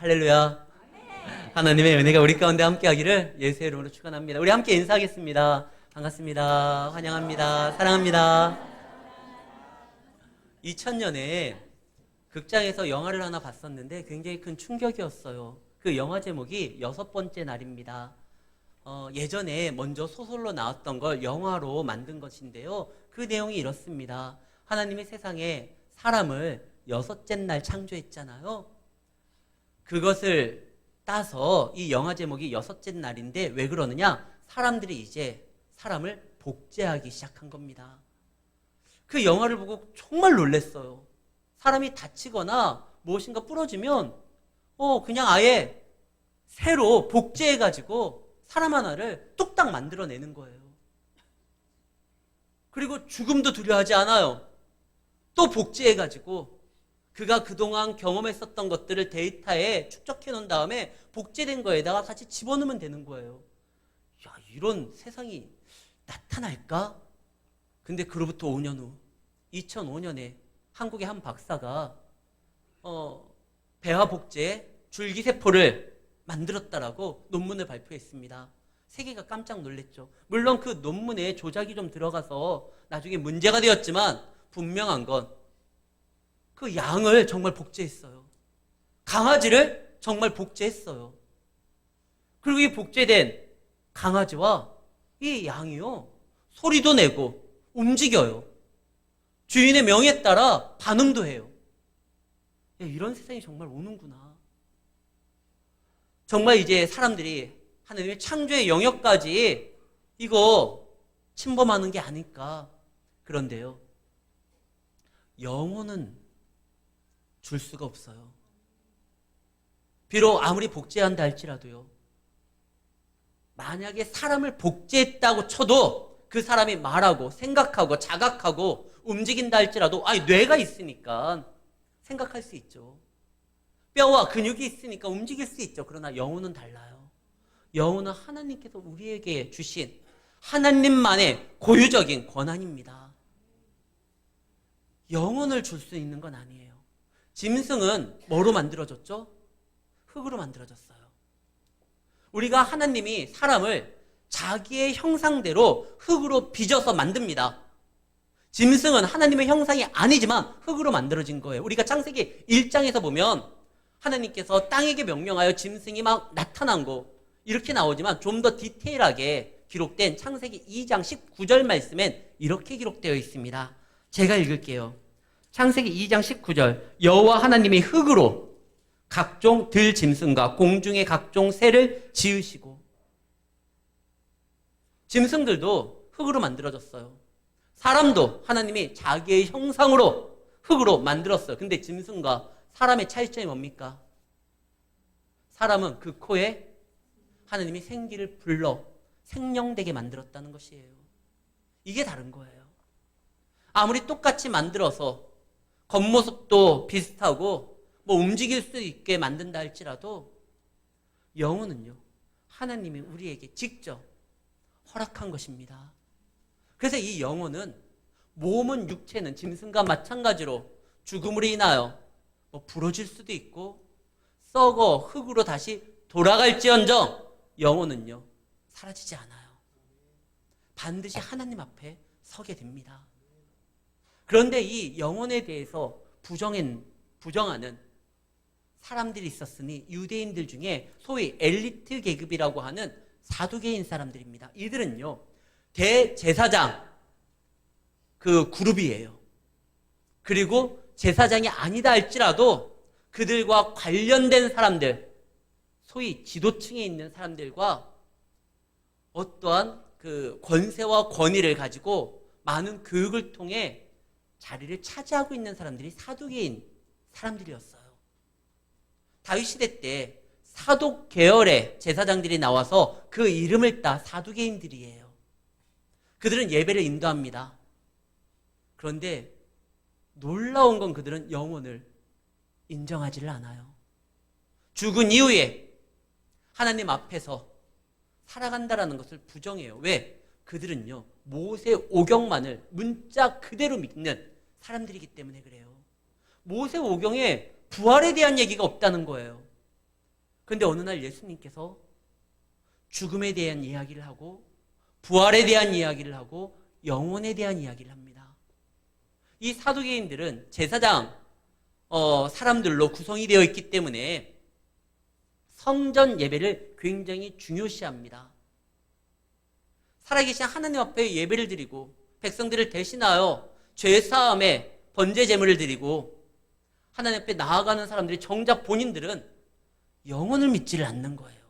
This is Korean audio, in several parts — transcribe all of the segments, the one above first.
할렐루야. 하나님의 은혜가 우리 가운데 함께하기를 예수의 이름으로 축원합니다. 우리 함께 인사하겠습니다. 반갑습니다. 환영합니다. 사랑합니다. 2000년에 극장에서 영화를 하나 봤었는데 굉장히 큰 충격이었어요. 그 영화 제목이 6번째 날입니다. 예전에 먼저 소설로 나왔던 걸 영화로 만든 것인데요. 그 내용이 이렇습니다. 하나님이 세상에 사람을 6째 날 창조했잖아요. 그것을 따서 이 영화 제목이 6째 날인데 왜 그러느냐? 사람들이 이제 사람을 복제하기 시작한 겁니다. 그 영화를 보고 정말 놀랐어요. 사람이 다치거나 무엇인가 부러지면 그냥 아예 새로 복제해가지고 사람 하나를 뚝딱 만들어내는 거예요. 그리고 죽음도 두려워하지 않아요. 또 복제해가지고 그가 그동안 경험했었던 것들을 데이터에 축적해 놓은 다음에 복제된 거에다가 같이 집어넣으면 되는 거예요. 야, 이런 세상이 나타날까? 근데 그로부터 5년 후 2005년에 한국의 한 박사가 배화 복제 줄기세포를 만들었다라고 논문을 발표했습니다. 세계가 깜짝 놀랐죠. 물론 그 논문에 조작이 좀 들어가서 나중에 문제가 되었지만 분명한 건 그 양을 정말 복제했어요. 강아지를 정말 복제했어요. 그리고 이 복제된 강아지와 이 양이요, 소리도 내고 움직여요. 주인의 명에 따라 반응도 해요. 야, 이런 세상이 정말 오는구나. 정말 이제 사람들이 하나님의 창조의 영역까지 이거 침범하는 게 아닐까. 그런데요, 영혼은 줄 수가 없어요. 비록 아무리 복제한다 할지라도요, 만약에 사람을 복제했다고 쳐도 그 사람이 말하고 생각하고 자각하고 움직인다 할지라도 뇌가 있으니까 생각할 수 있죠. 뼈와 근육이 있으니까 움직일 수 있죠. 그러나 영혼은 달라요. 영혼은 하나님께서 우리에게 주신 하나님만의 고유적인 권한입니다. 영혼을 줄 수 있는 건 아니에요. 짐승은 뭐로 만들어졌죠? 흙으로 만들어졌어요. 우리가 하나님이 사람을 자기의 형상대로 흙으로 빚어서 만듭니다. 짐승은 하나님의 형상이 아니지만 흙으로 만들어진 거예요. 우리가 창세기 1장에서 보면 하나님께서 땅에게 명령하여 짐승이 막 나타난 거 이렇게 나오지만 좀 더 디테일하게 기록된 창세기 2장 19절 말씀엔 이렇게 기록되어 있습니다. 제가 읽을게요. 창세기 2장 19절, 여호와 하나님이 흙으로 각종 들짐승과 공중의 각종 새를 지으시고. 짐승들도 흙으로 만들어졌어요. 사람도 하나님이 자기의 형상으로 흙으로 만들었어요. 근데 짐승과 사람의 차이점이 뭡니까? 사람은 그 코에 하나님이 생기를 불러 생명되게 만들었다는 것이에요. 이게 다른 거예요. 아무리 똑같이 만들어서 겉모습도 비슷하고 움직일 수 있게 만든다 할지라도 영혼은요, 하나님이 우리에게 직접 허락한 것입니다. 그래서 이 영혼은, 몸은, 육체는 짐승과 마찬가지로 죽음으로 인하여 부러질 수도 있고 썩어 흙으로 다시 돌아갈지언정 영혼은요, 사라지지 않아요. 반드시 하나님 앞에 서게 됩니다. 그런데 이 영혼에 대해서 부정하는 사람들이 있었으니 유대인들 중에 소위 엘리트 계급이라고 하는 사두개인 사람들입니다. 이들은요, 대제사장 그 그룹이에요. 그리고 제사장이 아니다 할지라도 그들과 관련된 사람들, 소위 지도층에 있는 사람들과 어떠한 그 권세와 권위를 가지고 많은 교육을 통해 자리를 차지하고 있는 사람들이 사두개인 사람들이었어요. 다윗 시대 때 사독 계열의 제사장들이 나와서 그 이름을 따 사두개인들이에요. 그들은 예배를 인도합니다. 그런데 놀라운 건 그들은 영혼을 인정하지를 않아요. 죽은 이후에 하나님 앞에서 살아간다라는 것을 부정해요. 왜? 그들은요, 모세 오경만을 문자 그대로 믿는 사람들이기 때문에 그래요. 모세 오경에 부활에 대한 얘기가 없다는 거예요. 그런데 어느 날 예수님께서 죽음에 대한 이야기를 하고 부활에 대한 이야기를 하고 영혼에 대한 이야기를 합니다. 이 사두개인들은 제사장 사람들로 구성이 되어 있기 때문에 성전 예배를 굉장히 중요시합니다. 살아계신 하나님 앞에 예배를 드리고 백성들을 대신하여 죄사함에 번제 제물을 드리고 하나님 앞에 나아가는 사람들이 정작 본인들은 영혼을 믿지를 않는 거예요.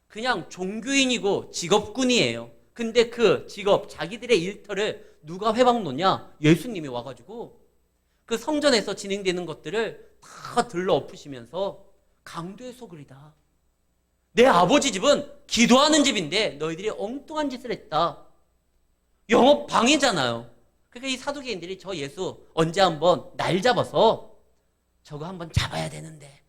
그냥 종교인이고 직업군이에요. 근데 그 직업, 자기들의 일터를 누가 회방 놓냐? 예수님이 와가지고 그 성전에서 진행되는 것들을 다 들러 엎으시면서 강도의 소굴이다. 내 아버지 집은 기도하는 집인데 너희들이 엉뚱한 짓을 했다. 영업 방해잖아요. 그러니까 이 사두개인들이 저 예수 언제 한번 날 잡아서 저거 한번 잡아야 되는데.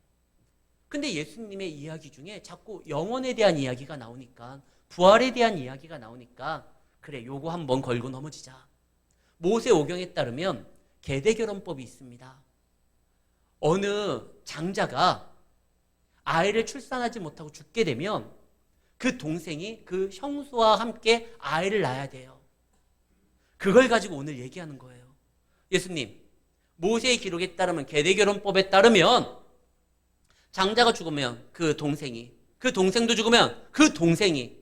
근데 예수님의 이야기 중에 자꾸 영혼에 대한 이야기가 나오니까, 부활에 대한 이야기가 나오니까 그래, 요거 한번 걸고 넘어지자. 모세 오경에 따르면 계대결혼법이 있습니다. 어느 장자가 아이를 출산하지 못하고 죽게 되면 그 동생이 그 형수와 함께 아이를 낳아야 돼요. 그걸 가지고 오늘 얘기하는 거예요. 예수님, 모세의 기록에 따르면, 계대결혼법에 따르면 장자가 죽으면 그 동생이, 그 동생도 죽으면 그 동생이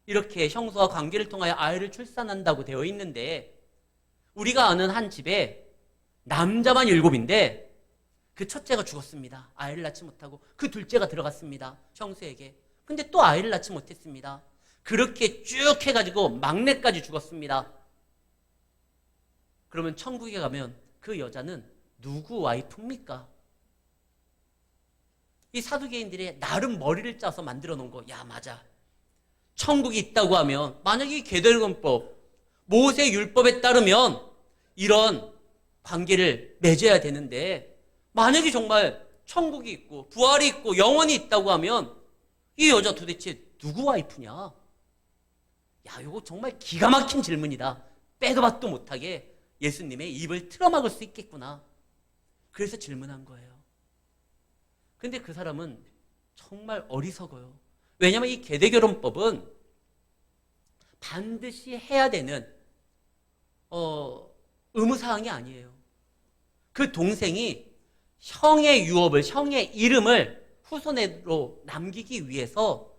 이렇게 형수와 관계를 통하여 아이를 출산한다고 되어 있는데, 우리가 아는 한 집에 남자만 7인데 그 첫째가 죽었습니다. 아이를 낳지 못하고. 그 둘째가 들어갔습니다. 형수에게. 근데 또 아이를 낳지 못했습니다. 그렇게 쭉 해가지고 막내까지 죽었습니다. 그러면 천국에 가면 그 여자는 누구 와이프입니까? 이 사두개인들이 나름 머리를 짜서 만들어 놓은 거, 야, 맞아. 천국이 있다고 하면, 만약에 계대결혼법, 모세 율법에 따르면 이런 관계를 맺어야 되는데, 만약에 정말 천국이 있고 부활이 있고 영원이 있다고 하면 이 여자 도대체 누구 와이프냐? 야, 이거 정말 기가 막힌 질문이다. 빼도 박도 못하게 예수님의 입을 틀어막을 수 있겠구나. 그래서 질문한 거예요. 근데 그 사람은 정말 어리석어요. 왜냐하면 이 계대결혼법은 반드시 해야 되는 의무사항이 아니에요. 그 동생이 형의 유업을, 형의 이름을 후손으로 남기기 위해서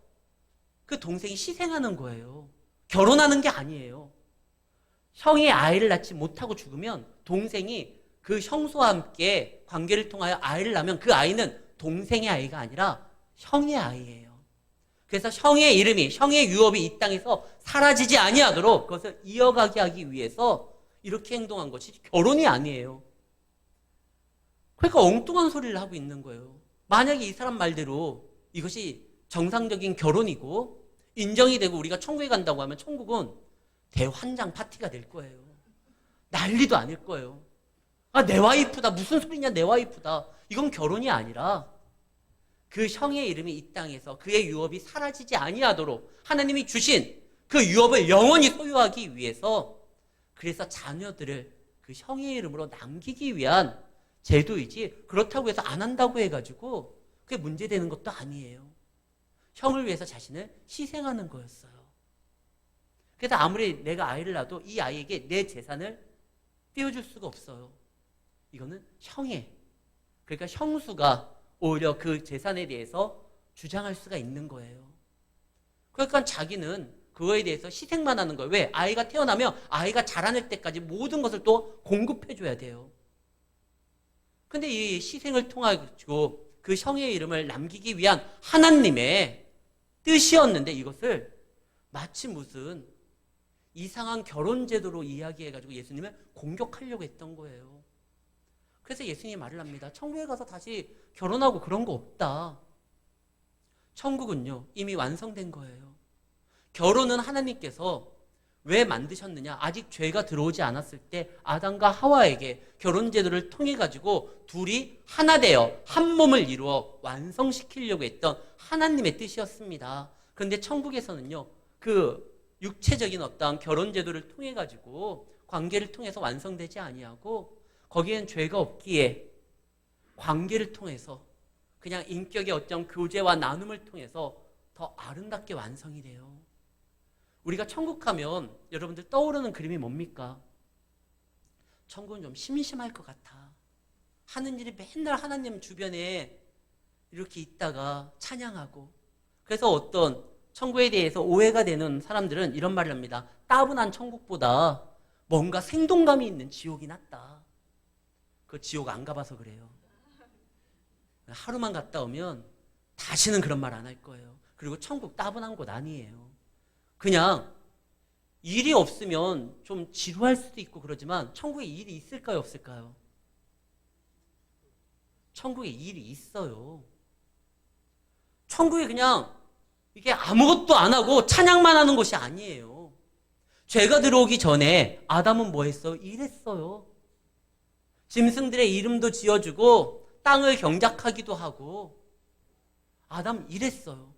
그 동생이 희생하는 거예요. 결혼하는 게 아니에요. 형이 아이를 낳지 못하고 죽으면 동생이 그 형수와 함께 관계를 통하여 아이를 낳으면 그 아이는 동생의 아이가 아니라 형의 아이예요. 그래서 형의 이름이, 형의 유업이 이 땅에서 사라지지 아니하도록 그것을 이어가게 하기 위해서 이렇게 행동한 것이 결혼이 아니에요. 그러니까 엉뚱한 소리를 하고 있는 거예요. 만약에 이 사람 말대로 이것이 정상적인 결혼이고 인정이 되고 우리가 천국에 간다고 하면 천국은 대환장 파티가 될 거예요. 난리도 아닐 거예요. 아, 내 와이프다. 무슨 소리냐, 내 와이프다. 이건 결혼이 아니라 그 형의 이름이 이 땅에서 그의 유업이 사라지지 아니하도록 하나님이 주신 그 유업을 영원히 소유하기 위해서, 그래서 자녀들을 그 형의 이름으로 남기기 위한 제도이지, 그렇다고 해서 안 한다고 해가지고 그게 문제되는 것도 아니에요. 형을 위해서 자신을 희생하는 거였어요. 그래서 아무리 내가 아이를 낳아도 이 아이에게 내 재산을 떼어줄 수가 없어요. 이거는 형의, 그러니까 형수가 오히려 그 재산에 대해서 주장할 수가 있는 거예요. 그러니까 자기는 그거에 대해서 희생만 하는 거예요. 왜? 아이가 태어나면 아이가 자라날 때까지 모든 것을 또 공급해줘야 돼요. 근데 이 희생을 통하고 그 형의 이름을 남기기 위한 하나님의 뜻이었는데, 이것을 마치 무슨 이상한 결혼제도로 이야기해가지고 예수님을 공격하려고 했던 거예요. 그래서 예수님이 말을 합니다. 천국에 가서 다시 결혼하고 그런 거 없다. 천국은요, 이미 완성된 거예요. 결혼은 하나님께서 왜 만드셨느냐? 아직 죄가 들어오지 않았을 때 아담과 하와에게 결혼제도를 통해가지고 둘이 하나 되어 한 몸을 이루어 완성시키려고 했던 하나님의 뜻이었습니다. 그런데 천국에서는요, 그 육체적인 어떠한 결혼제도를 통해가지고 관계를 통해서 완성되지 아니하고, 거기엔 죄가 없기에 관계를 통해서 그냥 인격의 어떤 교제와 나눔을 통해서 더 아름답게 완성이 돼요. 우리가 천국 하면 여러분들 떠오르는 그림이 뭡니까? 천국은 좀 심심할 것 같아. 하는 일이 맨날 하나님 주변에 이렇게 있다가 찬양하고. 그래서 어떤 천국에 대해서 오해가 되는 사람들은 이런 말을 합니다. 따분한 천국보다 뭔가 생동감이 있는 지옥이 낫다. 그 지옥 안 가봐서 그래요. 하루만 갔다 오면 다시는 그런 말 안 할 거예요. 그리고 천국 따분한 곳 아니에요. 그냥 일이 없으면 좀 지루할 수도 있고 그러지만 천국에 일이 있을까요, 없을까요? 천국에 일이 있어요. 천국에 그냥 이게 아무것도 안 하고 찬양만 하는 곳이 아니에요. 죄가 들어오기 전에 아담은 뭐 했어요? 일했어요. 짐승들의 이름도 지어주고 땅을 경작하기도 하고 아담 일했어요.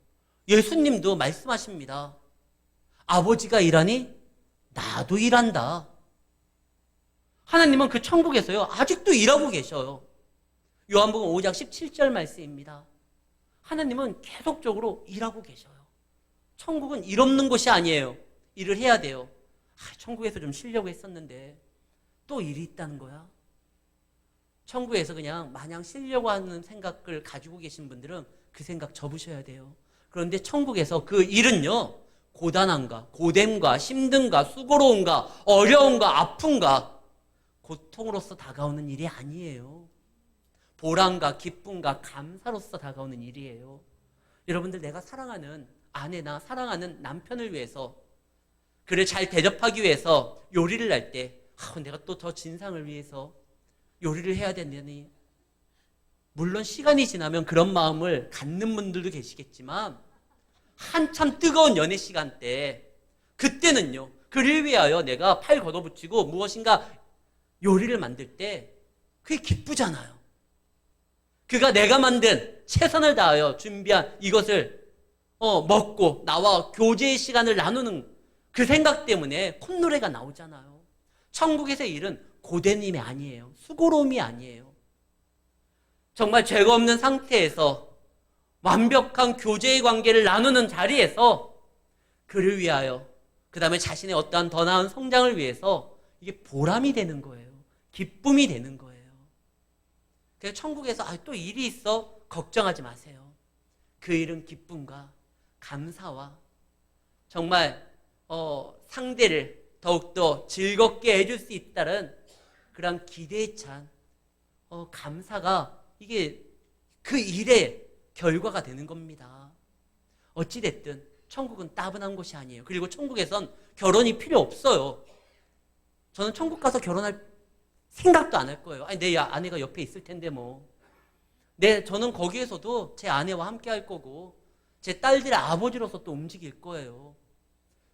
예수님도 말씀하십니다. 아버지가 일하니 나도 일한다. 하나님은 그 천국에서요 아직도 일하고 계셔요. 요한복음 5장 17절 말씀입니다. 하나님은 계속적으로 일하고 계셔요. 천국은 일 없는 곳이 아니에요. 일을 해야 돼요. 천국에서 좀 쉬려고 했었는데 또 일이 있다는 거야. 천국에서 그냥 마냥 쉬려고 하는 생각을 가지고 계신 분들은 그 생각 접으셔야 돼요. 그런데 천국에서 그 일은요 고단함과 고됨과 힘듦과 수고로움과 어려움과 아픔과 고통으로서 다가오는 일이 아니에요. 보람과 기쁨과 감사로서 다가오는 일이에요. 여러분들 내가 사랑하는 아내나 사랑하는 남편을 위해서 그를 잘 대접하기 위해서 요리를 할 때 내가 또 더 진상을 위해서 요리를 해야 된다니 물론 시간이 지나면 그런 마음을 갖는 분들도 계시겠지만 한참 뜨거운 연애 시간 때 그때는요 그를 위하여 내가 팔 걷어붙이고 무엇인가 요리를 만들 때 그게 기쁘잖아요. 그가 내가 만든 최선을 다하여 준비한 이것을 먹고 나와 교제의 시간을 나누는 그 생각 때문에 콧노래가 나오잖아요. 천국에서의 일은 고된 힘이 아니에요. 수고로움이 아니에요. 정말 죄가 없는 상태에서 완벽한 교제의 관계를 나누는 자리에서 그를 위하여 그 다음에 자신의 어떠한 더 나은 성장을 위해서 이게 보람이 되는 거예요. 기쁨이 되는 거예요. 그래서 천국에서 또 일이 있어 걱정하지 마세요. 그 일은 기쁨과 감사와 정말 상대를 더욱더 즐겁게 해줄 수 있다는 그런 기대에 찬 감사가 이게 그 일의 결과가 되는 겁니다. 어찌됐든 천국은 따분한 곳이 아니에요. 그리고 천국에선 결혼이 필요 없어요. 저는 천국 가서 결혼할 생각도 안 할 거예요. 내 아내가 옆에 있을 텐데 뭐. 저는 거기에서도 제 아내와 함께 할 거고 제 딸들의 아버지로서 또 움직일 거예요.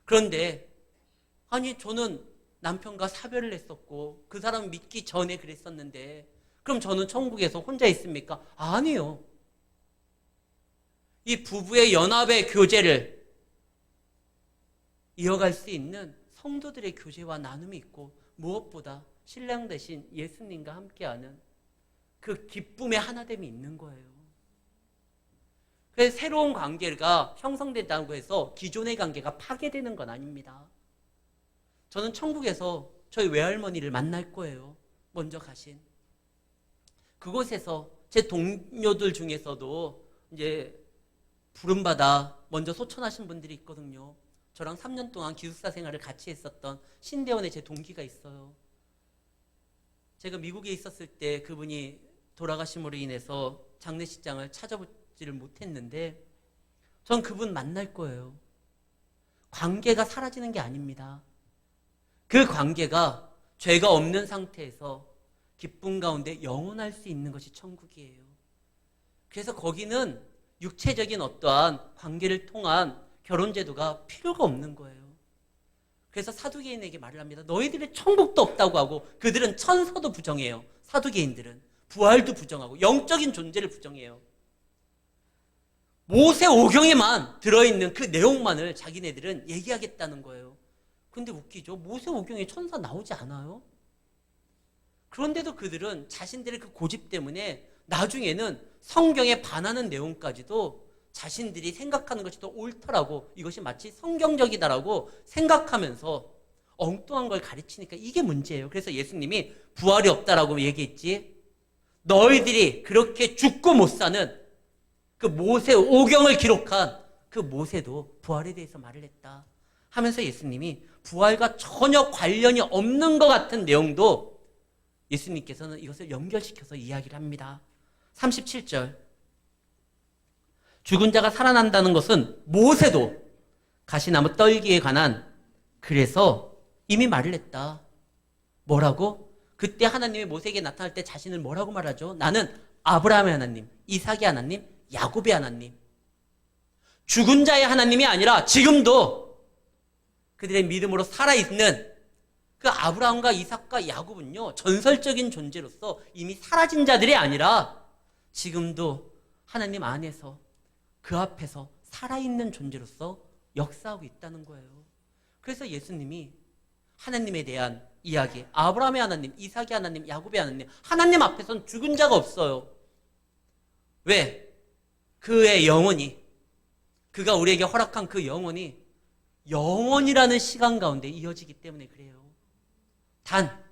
그런데 저는 남편과 사별을 했었고 그 사람 믿기 전에 그랬었는데 그럼 저는 천국에서 혼자 있습니까? 아니요. 이 부부의 연합의 교제를 이어갈 수 있는 성도들의 교제와 나눔이 있고 무엇보다 신랑 대신 예수님과 함께하는 그 기쁨의 하나됨이 있는 거예요. 그래서 새로운 관계가 형성된다고 해서 기존의 관계가 파괴되는 건 아닙니다. 저는 천국에서 저희 외할머니를 만날 거예요. 먼저 가신. 그곳에서 제 동료들 중에서도 이제 부름받아 먼저 소천하신 분들이 있거든요. 저랑 3년 동안 기숙사 생활을 같이 했었던 신대원의 제 동기가 있어요. 제가 미국에 있었을 때 그분이 돌아가심으로 인해서 장례식장을 찾아보지를 못했는데 전 그분 만날 거예요. 관계가 사라지는 게 아닙니다. 그 관계가 죄가 없는 상태에서 기쁨 가운데 영원할 수 있는 것이 천국이에요. 그래서 거기는 육체적인 어떠한 관계를 통한 결혼제도가 필요가 없는 거예요. 그래서 사두개인에게 말을 합니다. 너희들이 천국도 없다고 하고 그들은 천서도 부정해요. 사두개인들은 부활도 부정하고 영적인 존재를 부정해요. 모세오경에만 들어있는 그 내용만을 자기네들은 얘기하겠다는 거예요. 근데 웃기죠. 모세오경에 천사 나오지 않아요. 그런데도 그들은 자신들의 그 고집 때문에 나중에는 성경에 반하는 내용까지도 자신들이 생각하는 것이 더 옳다라고, 이것이 마치 성경적이다라고 생각하면서 엉뚱한 걸 가르치니까 이게 문제예요. 그래서 예수님이 부활이 없다라고 얘기했지, 너희들이 그렇게 죽고 못 사는 그 모세 오경을 기록한 그 모세도 부활에 대해서 말을 했다 하면서 예수님이 부활과 전혀 관련이 없는 것 같은 내용도 예수님께서는 이것을 연결시켜서 이야기를 합니다. 37절, 죽은 자가 살아난다는 것은 모세도 가시나무 떨기에 관한 그래서 이미 말을 했다. 뭐라고? 그때 하나님이 모세에게 나타날 때 자신을 뭐라고 말하죠? 나는 아브라함의 하나님, 이삭의 하나님, 야곱의 하나님. 죽은 자의 하나님이 아니라 지금도 그들의 믿음으로 살아있는 그 아브라함과 이삭과 야곱은요, 전설적인 존재로서 이미 사라진 자들이 아니라 지금도 하나님 안에서 그 앞에서 살아있는 존재로서 역사하고 있다는 거예요. 그래서 예수님이 하나님에 대한 이야기, 아브라함의 하나님, 이삭의 하나님, 야곱의 하나님, 하나님 앞에서는 죽은 자가 없어요. 왜? 그의 영혼이, 그가 우리에게 허락한 그 영혼이 영원이라는 시간 가운데 이어지기 때문에 그래요. 단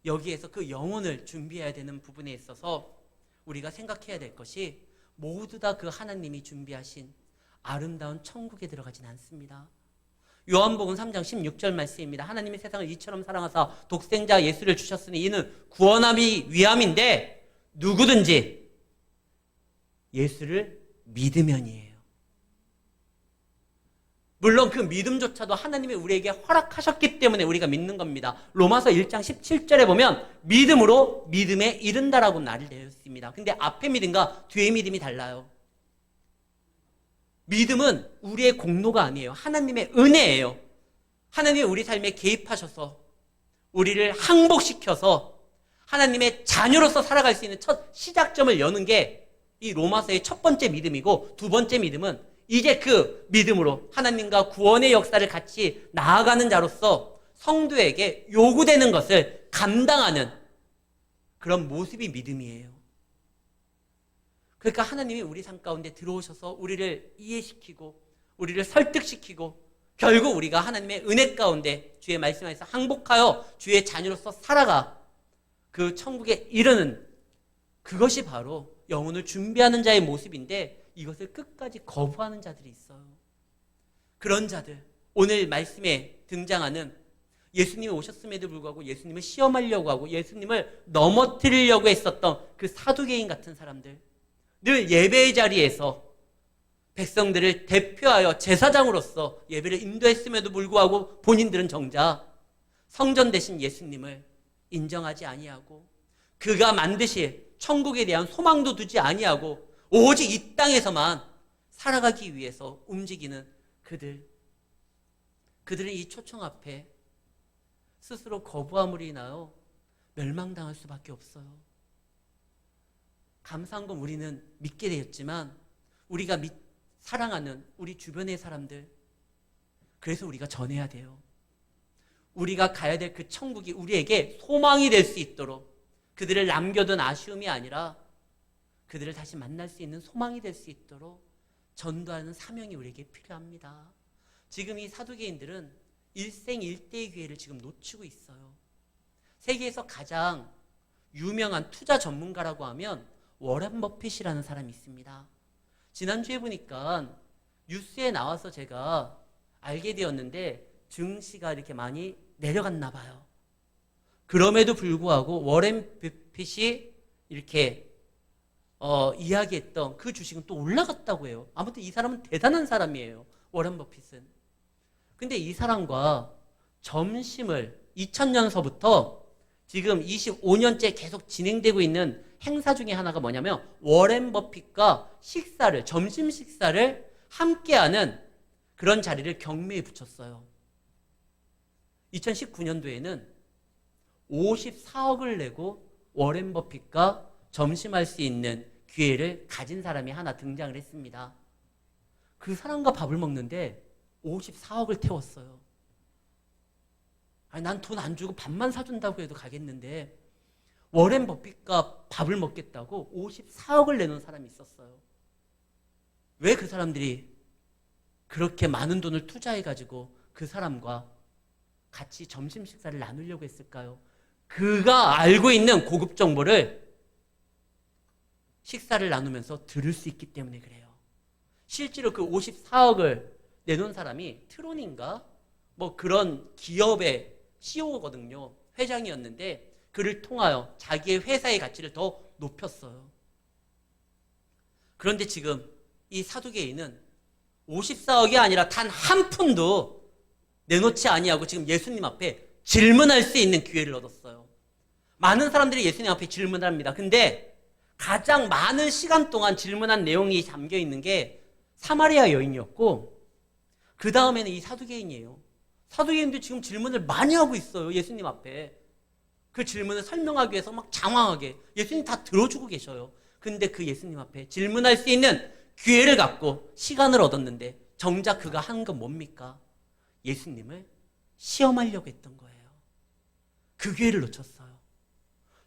여기에서 그 영혼을 준비해야 되는 부분에 있어서 우리가 생각해야 될 것이, 모두 다 그 하나님이 준비하신 아름다운 천국에 들어가진 않습니다. 요한복음 3장 16절 말씀입니다. 하나님이 세상을 이처럼 사랑하사 독생자 예수를 주셨으니 이는 구원함이 위함인데 누구든지 예수를 믿으면이에요. 물론 그 믿음조차도 하나님이 우리에게 허락하셨기 때문에 우리가 믿는 겁니다. 로마서 1장 17절에 보면 믿음으로 믿음에 이른다라고 말을 되어 있습니다. 근데 앞에 믿음과 뒤에 믿음이 달라요. 믿음은 우리의 공로가 아니에요. 하나님의 은혜예요. 하나님이 우리 삶에 개입하셔서 우리를 항복시켜서 하나님의 자녀로서 살아갈 수 있는 첫 시작점을 여는 게 이 로마서의 첫 번째 믿음이고, 두 번째 믿음은 이제 그 믿음으로 하나님과 구원의 역사를 같이 나아가는 자로서 성도에게 요구되는 것을 감당하는 그런 모습이 믿음이에요. 그러니까 하나님이 우리 삶 가운데 들어오셔서 우리를 이해시키고 우리를 설득시키고 결국 우리가 하나님의 은혜 가운데 주의 말씀 안에서 항복하여 주의 자녀로서 살아가 그 천국에 이르는, 그것이 바로 영혼을 준비하는 자의 모습인데, 이것을 끝까지 거부하는 자들이 있어요. 그런 자들, 오늘 말씀에 등장하는 예수님이 오셨음에도 불구하고 예수님을 시험하려고 하고 예수님을 넘어뜨리려고 했었던 그 사두개인 같은 사람들, 늘 예배의 자리에서 백성들을 대표하여 제사장으로서 예배를 인도했음에도 불구하고 본인들은 정작 성전 대신 예수님을 인정하지 아니하고 그가 만드실 천국에 대한 소망도 두지 아니하고 오직 이 땅에서만 살아가기 위해서 움직이는 그들은 이 초청 앞에 스스로 거부함으로 인하여 멸망당할 수밖에 없어요. 감사한 건 우리는 믿게 되었지만 우리가 사랑하는 우리 주변의 사람들, 그래서 우리가 전해야 돼요. 우리가 가야 될 그 천국이 우리에게 소망이 될 수 있도록, 그들을 남겨둔 아쉬움이 아니라 그들을 다시 만날 수 있는 소망이 될 수 있도록 전도하는 사명이 우리에게 필요합니다. 지금 이 사두개인들은 일생일대의 기회를 지금 놓치고 있어요. 세계에서 가장 유명한 투자 전문가라고 하면 워렌 버핏이라는 사람이 있습니다. 지난주에 보니까 뉴스에 나와서 제가 알게 되었는데 증시가 이렇게 많이 내려갔나 봐요. 그럼에도 불구하고 워렌 버핏이 이렇게 이야기했던 그 주식은 또 올라갔다고 해요. 아무튼 이 사람은 대단한 사람이에요. 워렌 버핏은. 근데 이 사람과 점심을 2000년서부터 지금 25년째 계속 진행되고 있는 행사 중에 하나가 뭐냐면 워렌 버핏과 점심 식사를 함께하는 그런 자리를 경매에 붙였어요. 2019년도에는 54억을 내고 워렌 버핏과 점심할 수 있는 기회를 가진 사람이 하나 등장을 했습니다. 그 사람과 밥을 먹는데 54억을 태웠어요. 아니, 난 돈 안 주고 밥만 사준다고 해도 가겠는데 워렌 버핏과 밥을 먹겠다고 54억을 내놓은 사람이 있었어요. 왜 그 사람들이 그렇게 많은 돈을 투자해가지고 그 사람과 같이 점심 식사를 나누려고 했을까요? 그가 알고 있는 고급 정보를 식사를 나누면서 들을 수 있기 때문에 그래요. 실제로 그 54억을 내놓은 사람이 트론인가? 뭐 그런 기업의 CEO거든요. 회장이었는데 그를 통하여 자기의 회사의 가치를 더 높였어요. 그런데 지금 이 사두개인은 54억이 아니라 단 한 푼도 내놓지 아니하고 지금 예수님 앞에 질문할 수 있는 기회를 얻었어요. 많은 사람들이 예수님 앞에 질문을 합니다. 근데 가장 많은 시간 동안 질문한 내용이 담겨 있는 게 사마리아 여인이었고 그 다음에는 이 사두개인이에요. 사두개인도 지금 질문을 많이 하고 있어요. 예수님 앞에. 그 질문을 설명하기 위해서 막 장황하게 예수님 다 들어주고 계셔요. 근데 그 예수님 앞에 질문할 수 있는 기회를 갖고 시간을 얻었는데 정작 그가 한 건 뭡니까? 예수님을 시험하려고 했던 거예요. 그 기회를 놓쳤어요.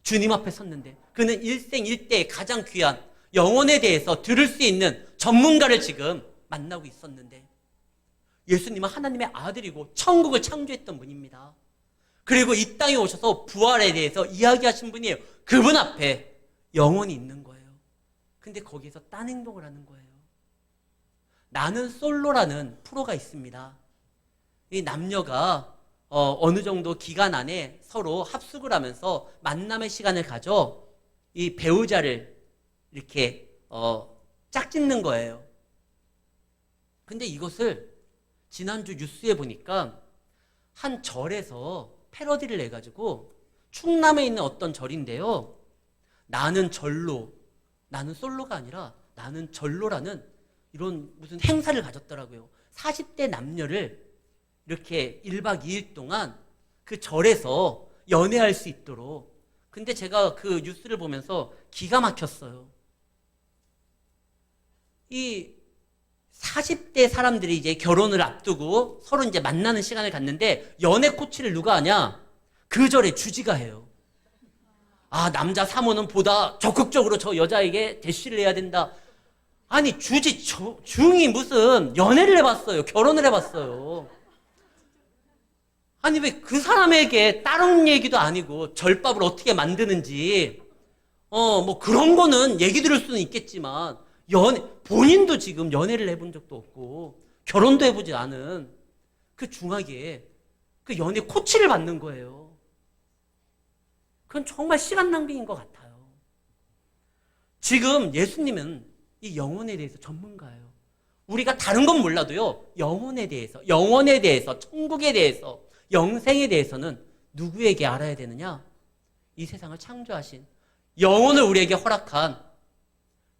주님 앞에 섰는데 그는 일생일대의 가장 귀한 영혼에 대해서 들을 수 있는 전문가를 지금 만나고 있었는데 예수님은 하나님의 아들이고 천국을 창조했던 분입니다. 그리고 이 땅에 오셔서 부활에 대해서 이야기하신 분이에요. 그분 앞에 영혼이 있는 거예요. 근데 거기에서 딴 행동을 하는 거예요. 나는 솔로라는 프로가 있습니다. 이 남녀가 어느 정도 기간 안에 서로 합숙을 하면서 만남의 시간을 가져 이 배우자를 이렇게 짝짓는 거예요. 근데 이것을 지난주 뉴스에 보니까 한 절에서 패러디를 내가지고 충남에 있는 어떤 절인데요. 나는 절로, 나는 솔로가 아니라 나는 절로라는 이런 무슨 행사를 가졌더라고요. 40대 남녀를 이렇게 1박 2일 동안 그 절에서 연애할 수 있도록. 근데 제가 그 뉴스를 보면서 기가 막혔어요. 이 40대 사람들이 이제 결혼을 앞두고 서로 이제 만나는 시간을 갖는데 연애 코치를 누가 하냐? 그 절의 주지가 해요. 아, 남자 사모는 보다 적극적으로 저 여자에게 대시를 해야 된다. 아니, 중이 무슨 연애를 해봤어요. 결혼을 해봤어요. 아니, 왜 그 사람에게 다른 얘기도 아니고 절밥을 어떻게 만드는지, 뭐 그런 거는 얘기 들을 수는 있겠지만, 본인도 지금 연애를 해본 적도 없고, 결혼도 해보지 않은 그 중하게 그 연애 코치를 받는 거예요. 그건 정말 시간 낭비인 것 같아요. 지금 예수님은 이 영혼에 대해서 전문가예요. 우리가 다른 건 몰라도요, 영혼에 대해서, 천국에 대해서, 영생에 대해서는 누구에게 알아야 되느냐? 이 세상을 창조하신, 영혼을 우리에게 허락한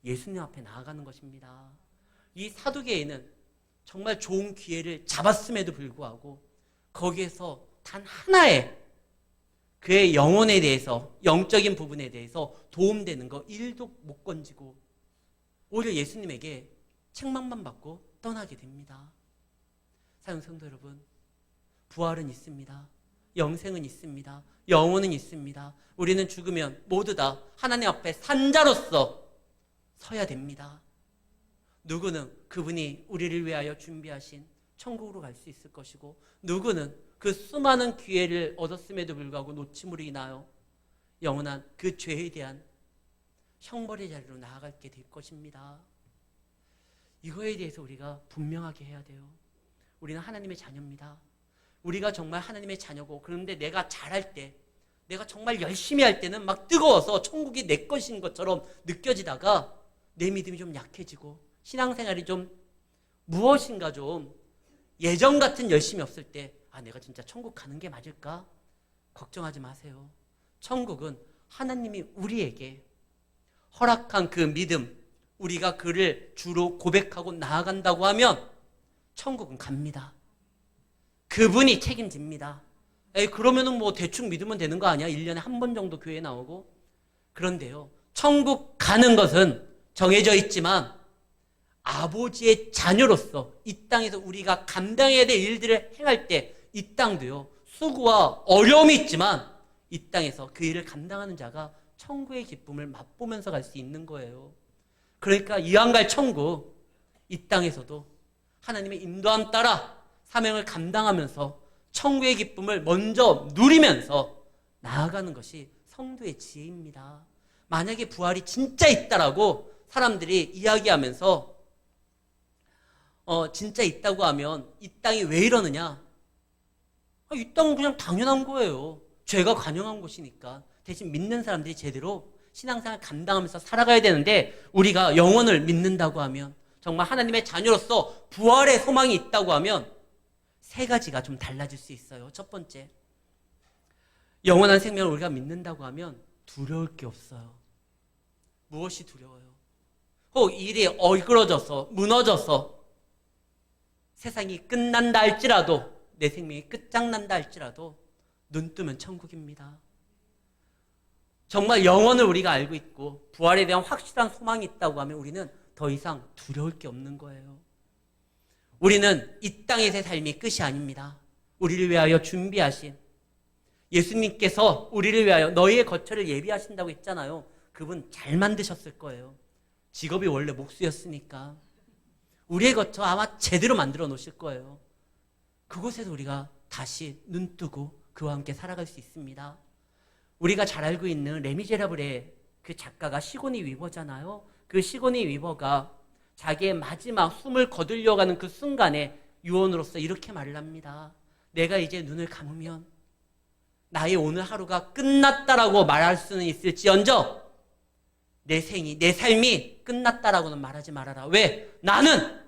예수님 앞에 나아가는 것입니다. 이 사두개인은 정말 좋은 기회를 잡았음에도 불구하고 거기에서 단 하나의 그의 영혼에 대해서, 영적인 부분에 대해서 도움되는 거 1도 못 건지고 오히려 예수님에게 책망만 받고 떠나게 됩니다. 사랑 성도 여러분, 부활은 있습니다. 영생은 있습니다. 영혼은 있습니다. 우리는 죽으면 모두 다 하나님 앞에 산자로서 서야 됩니다. 누구는 그분이 우리를 위하여 준비하신 천국으로 갈 수 있을 것이고, 누구는 그 수많은 기회를 얻었음에도 불구하고 놓침으로 인하여 영원한 그 죄에 대한 형벌의 자리로 나아가게 될 것입니다. 이거에 대해서 우리가 분명하게 해야 돼요. 우리는 하나님의 자녀입니다. 우리가 정말 하나님의 자녀고, 그런데 내가 잘할 때, 내가 정말 열심히 할 때는 막 뜨거워서 천국이 내 것인 것처럼 느껴지다가 내 믿음이 좀 약해지고 신앙생활이 좀 무엇인가 좀 예전 같은 열심이 없을 때, 아, 내가 진짜 천국 가는 게 맞을까? 걱정하지 마세요. 천국은 하나님이 우리에게 허락한 그 믿음, 우리가 그를 주로 고백하고 나아간다고 하면 천국은 갑니다. 그분이 책임집니다. 에이, 그러면은 뭐 대충 믿으면 되는 거 아니야? 1년에 한 번 정도 교회 나오고. 그런데요, 천국 가는 것은 정해져 있지만 아버지의 자녀로서 이 땅에서 우리가 감당해야 될 일들을 행할 때 이 땅도요, 수고와 어려움이 있지만 이 땅에서 그 일을 감당하는 자가 천국의 기쁨을 맛보면서 갈 수 있는 거예요. 그러니까 이왕 갈 천국, 이 땅에서도 하나님의 인도함 따라 사명을 감당하면서 천국의 기쁨을 먼저 누리면서 나아가는 것이 성도의 지혜입니다. 만약에 부활이 진짜 있다라고 사람들이 이야기하면서 진짜 있다고 하면 이 땅이 왜 이러느냐? 이 땅은 그냥 당연한 거예요. 죄가 관영한 곳이니까. 대신 믿는 사람들이 제대로 신앙생활 감당하면서 살아가야 되는데 우리가 영혼을 믿는다고 하면 정말 하나님의 자녀로서 부활의 소망이 있다고 하면 세 가지가 좀 달라질 수 있어요. 첫 번째, 영원한 생명을 우리가 믿는다고 하면 두려울 게 없어요. 무엇이 두려워요? 혹 일이 얼그러져서 무너져서 세상이 끝난다 할지라도 내 생명이 끝장난다 할지라도 눈 뜨면 천국입니다. 정말 영원을 우리가 알고 있고 부활에 대한 확실한 소망이 있다고 하면 우리는 더 이상 두려울 게 없는 거예요. 우리는 이 땅에서의 삶이 끝이 아닙니다. 우리를 위하여 준비하신 예수님께서 우리를 위하여 너희의 거처를 예비하신다고 했잖아요. 그분 잘 만드셨을 거예요. 직업이 원래 목수였으니까 우리의 거처 아마 제대로 만들어 놓으실 거예요. 그곳에서 우리가 다시 눈 뜨고 그와 함께 살아갈 수 있습니다. 우리가 잘 알고 있는 레미제라블의 그 작가가 시고니 위버잖아요. 그 시고니 위버가 자기의 마지막 숨을 거두려고 하는 그 순간에 유언으로서 이렇게 말을 합니다. 내가 이제 눈을 감으면 나의 오늘 하루가 끝났다라고 말할 수는 있을지언정 내 삶이 끝났다라고는 말하지 말아라. 왜? 나는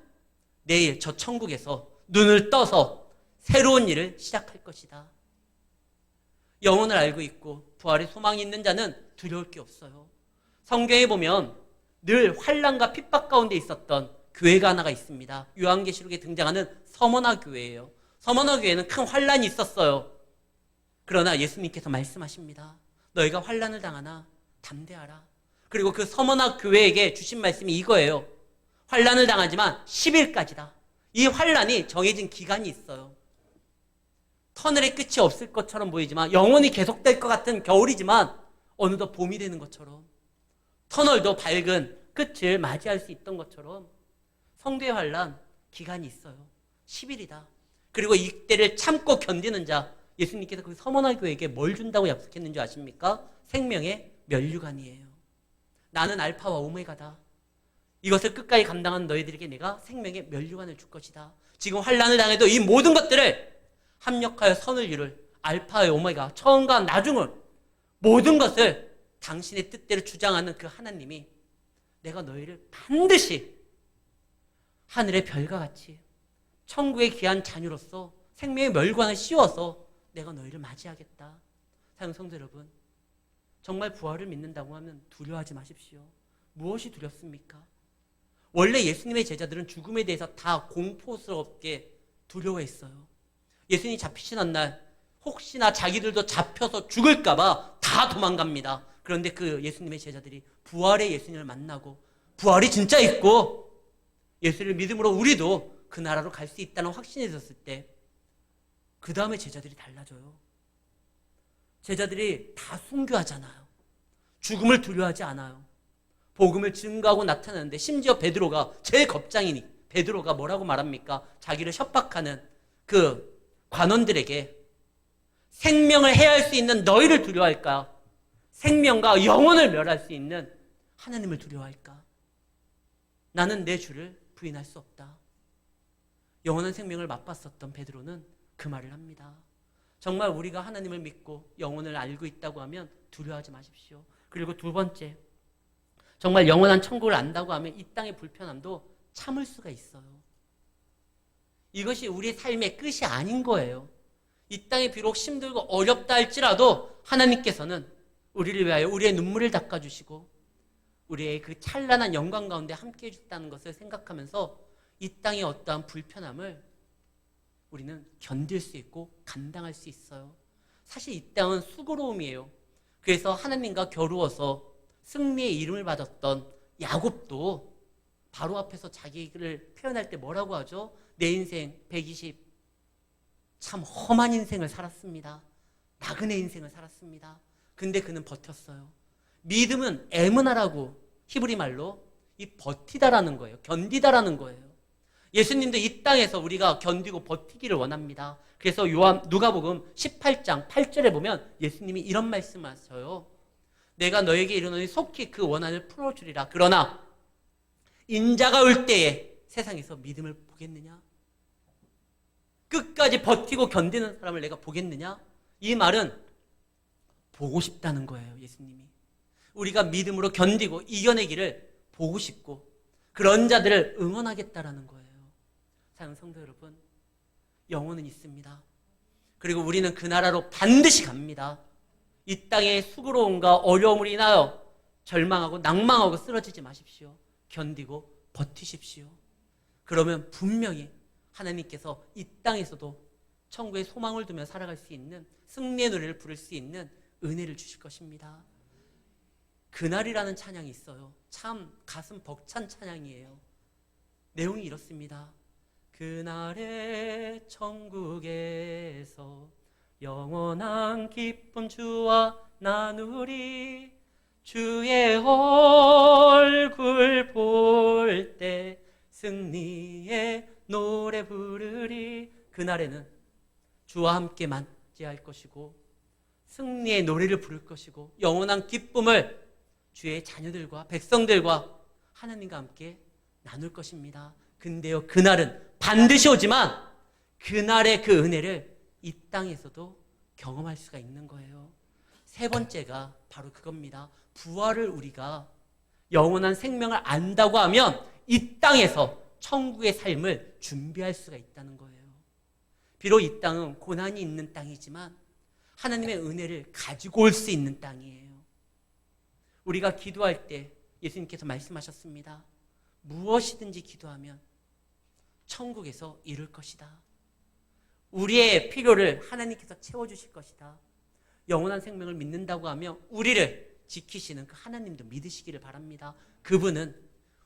내일 저 천국에서 눈을 떠서 새로운 일을 시작할 것이다. 영혼을 알고 있고 부활의 소망이 있는 자는 두려울 게 없어요. 성경에 보면 늘 환난과 핍박 가운데 있었던 교회가 하나가 있습니다. 요한계시록에 등장하는 서머나 교회예요. 서머나 교회는 큰 환난이 있었어요. 그러나 예수님께서 말씀하십니다. 너희가 환난을 당하나 담대하라. 그리고 그 서머나 교회에게 주신 말씀이 이거예요. 환난을 당하지만 10일까지다. 이 환난이 정해진 기간이 있어요. 터널의 끝이 없을 것처럼 보이지만 영원히 계속될 것 같은 겨울이지만 어느덧 봄이 되는 것처럼 터널도 밝은 끝을 맞이할 수 있던 것처럼 성도의 환난 기간이 있어요. 10일이다. 그리고 이때를 참고 견디는 자 예수님께서 그 서머나 교회에게 뭘 준다고 약속했는지 아십니까? 생명의 면류관이에요. 나는 알파와 오메가다. 이것을 끝까지 감당한 너희들에게 내가 생명의 면류관을 줄 것이다. 지금 환난을 당해도 이 모든 것들을 합력하여 선을 이룰 알파와 오메가 처음과 나중을 모든 것을 당신의 뜻대로 주장하는 그 하나님이 내가 너희를 반드시 하늘의 별과 같이 천국의 귀한 자녀로서 생명의 멸관을 씌워서 내가 너희를 맞이하겠다. 사랑 성도 여러분, 정말 부활을 믿는다고 하면 두려워하지 마십시오. 무엇이 두렵습니까? 원래 예수님의 제자들은 죽음에 대해서 다 공포스럽게 두려워했어요. 예수님이 잡히시는 날 혹시나 자기들도 잡혀서 죽을까봐 다 도망갑니다. 그런데 그 예수님의 제자들이 부활의 예수님을 만나고 부활이 진짜 있고 예수를 믿음으로 우리도 그 나라로 갈 수 있다는 확신이 있었을 때 그 다음에 제자들이 달라져요. 제자들이 다 순교하잖아요. 죽음을 두려워하지 않아요. 복음을 증거하고 나타나는데 심지어 베드로가 제일 겁장이니 베드로가 뭐라고 말합니까? 자기를 협박하는 그 관원들에게 생명을 해할 수 있는 너희를 두려워할까? 생명과 영혼을 멸할 수 있는 하나님을 두려워할까? 나는 내 주를 부인할 수 없다. 영원한 생명을 맛봤었던 베드로는 그 말을 합니다. 정말 우리가 하나님을 믿고 영혼을 알고 있다고 하면 두려워하지 마십시오. 그리고 두 번째, 정말 영원한 천국을 안다고 하면 이 땅의 불편함도 참을 수가 있어요. 이것이 우리의 삶의 끝이 아닌 거예요. 이 땅이 비록 힘들고 어렵다 할지라도 하나님께서는 우리를 위하여 우리의 눈물을 닦아주시고 우리의 그 찬란한 영광 가운데 함께해 주셨다는 것을 생각하면서 이 땅의 어떠한 불편함을 우리는 견딜 수 있고 감당할 수 있어요. 사실 이 땅은 수고로움이에요. 그래서 하나님과 겨루어서 승리의 이름을 받았던 야곱도 바로 앞에서 자기를 표현할 때 뭐라고 하죠? 내 인생 120 참 험한 인생을 살았습니다. 나그네 인생을 살았습니다. 근데 그는 버텼어요. 믿음은 에무나라고 히브리 말로 이 버티다라는 거예요. 견디다라는 거예요. 예수님도 이 땅에서 우리가 견디고 버티기를 원합니다. 그래서 누가복음 18장 8절에 보면 예수님이 이런 말씀하셔요. 내가 너에게 이르노니 속히 그 원한을 풀어주리라. 그러나 인자가 올 때에 세상에서 믿음을 보겠느냐? 끝까지 버티고 견디는 사람을 내가 보겠느냐? 이 말은 보고 싶다는 거예요. 예수님이. 우리가 믿음으로 견디고 이겨내기를 보고 싶고 그런 자들을 응원하겠다라는 거예요. 사랑하는 성도 여러분, 영혼은 있습니다. 그리고 우리는 그 나라로 반드시 갑니다. 이 땅의 수고로움과 어려움을 인하여 절망하고 낭망하고 쓰러지지 마십시오. 견디고 버티십시오. 그러면 분명히 하나님께서 이 땅에서도 천국의 소망을 두며 살아갈 수 있는 승리의 노래를 부를 수 있는 은혜를 주실 것입니다. 그날이라는 찬양이 있어요. 참 가슴 벅찬 찬양이에요. 내용이 이렇습니다. 그날의 천국에서 영원한 기쁨 주와 나누리 주의 얼굴 볼 때 승리의 노래 부르리. 그날에는 주와 함께 맞이할 것이고 승리의 노래를 부를 것이고 영원한 기쁨을 주의 자녀들과 백성들과 하나님과 함께 나눌 것입니다. 근데요, 그날은 반드시 오지만 그날의 그 은혜를 이 땅에서도 경험할 수가 있는 거예요. 세 번째가 바로 그겁니다. 부활을 우리가 영원한 생명을 안다고 하면 이 땅에서 천국의 삶을 준비할 수가 있다는 거예요. 비록 이 땅은 고난이 있는 땅이지만 하나님의 은혜를 가지고 올 수 있는 땅이에요. 우리가 기도할 때 예수님께서 말씀하셨습니다. 무엇이든지 기도하면 천국에서 이룰 것이다. 우리의 필요를 하나님께서 채워주실 것이다. 영원한 생명을 믿는다고 하면 우리를 지키시는 그 하나님도 믿으시기를 바랍니다. 그분은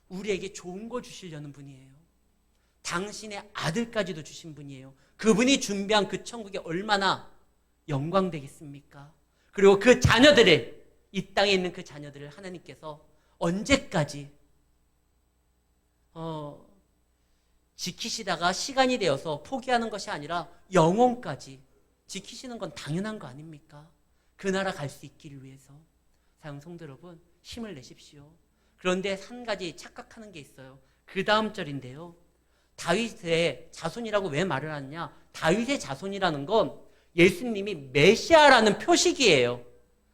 우리에게 좋은 걸 주시려는 분이에요. 당신의 아들까지도 주신 분이에요. 그분이 준비한 그 천국이 얼마나 영광되겠습니까? 그리고 그 자녀들을, 이 땅에 있는 그 자녀들을 하나님께서 언제까지 지키시다가 시간이 되어서 포기하는 것이 아니라 영원까지 지키시는 건 당연한 거 아닙니까? 그 나라 갈 수 있기를 위해서. 사랑하는 성도 여러분, 힘을 내십시오. 그런데 한 가지 착각하는 게 있어요. 그 다음 절인데요. 다윗의 자손이라고 왜 말을 하느냐? 다윗의 자손이라는 건 예수님이 메시아라는 표식이에요.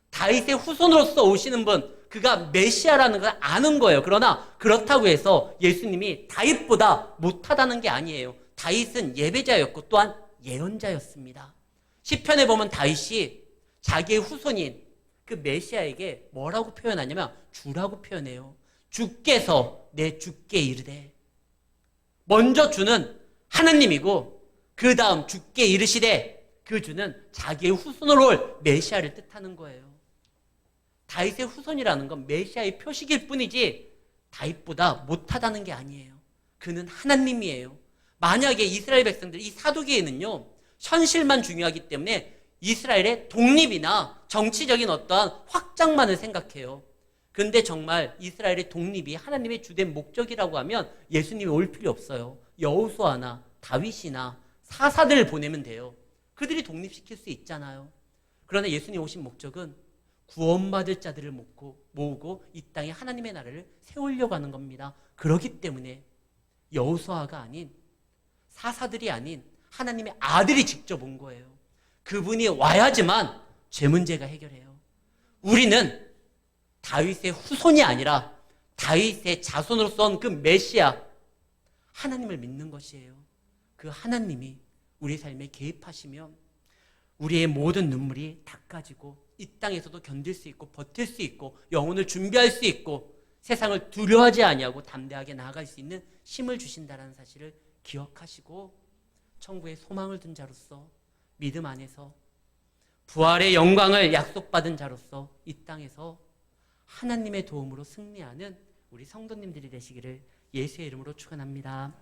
다윗의 후손으로서 오시는 분, 그가 메시아라는 걸 아는 거예요. 그러나 그렇다고 해서 예수님이 다윗보다 못하다는 게 아니에요. 다윗은 예배자였고 또한 예언자였습니다. 시편에 보면 다윗이 자기의 후손인 그 메시아에게 뭐라고 표현하냐면 주라고 표현해요. 주께서 내 주께 이르되. 먼저 주는 하나님이고 그 다음 주께 이르시되, 그 주는 자기의 후손으로 올 메시아를 뜻하는 거예요. 다윗의 후손이라는 건 메시아의 표식일 뿐이지 다윗보다 못하다는 게 아니에요. 그는 하나님이에요. 만약에 이스라엘 백성들, 이 사두개인은요, 현실만 중요하기 때문에 이스라엘의 독립이나 정치적인 어떠한 확장만을 생각해요. 그런데 정말 이스라엘의 독립이 하나님의 주된 목적이라고 하면 예수님이 올 필요 없어요. 여호수아나 다윗이나 사사들을 보내면 돼요. 그들이 독립시킬 수 있잖아요. 그러나 예수님 오신 목적은 구원받을 자들을 모으고 이 땅에 하나님의 나라를 세우려고 하는 겁니다. 그렇기 때문에 여호수아가 아닌, 사사들이 아닌 하나님의 아들이 직접 온 거예요. 그분이 와야지만 죄 문제가 해결해요. 우리는 다윗의 후손이 아니라 다윗의 자손으로서 온 그 메시아 하나님을 믿는 것이에요. 그 하나님이 우리 삶에 개입하시면 우리의 모든 눈물이 닦아지고 이 땅에서도 견딜 수 있고 버틸 수 있고 영혼을 준비할 수 있고 세상을 두려워하지 아니하고 담대하게 나아갈 수 있는 힘을 주신다는 사실을 기억하시고 천국의 소망을 둔 자로서 믿음 안에서 부활의 영광을 약속받은 자로서 이 땅에서 하나님의 도움으로 승리하는 우리 성도님들이 되시기를 예수의 이름으로 축원합니다.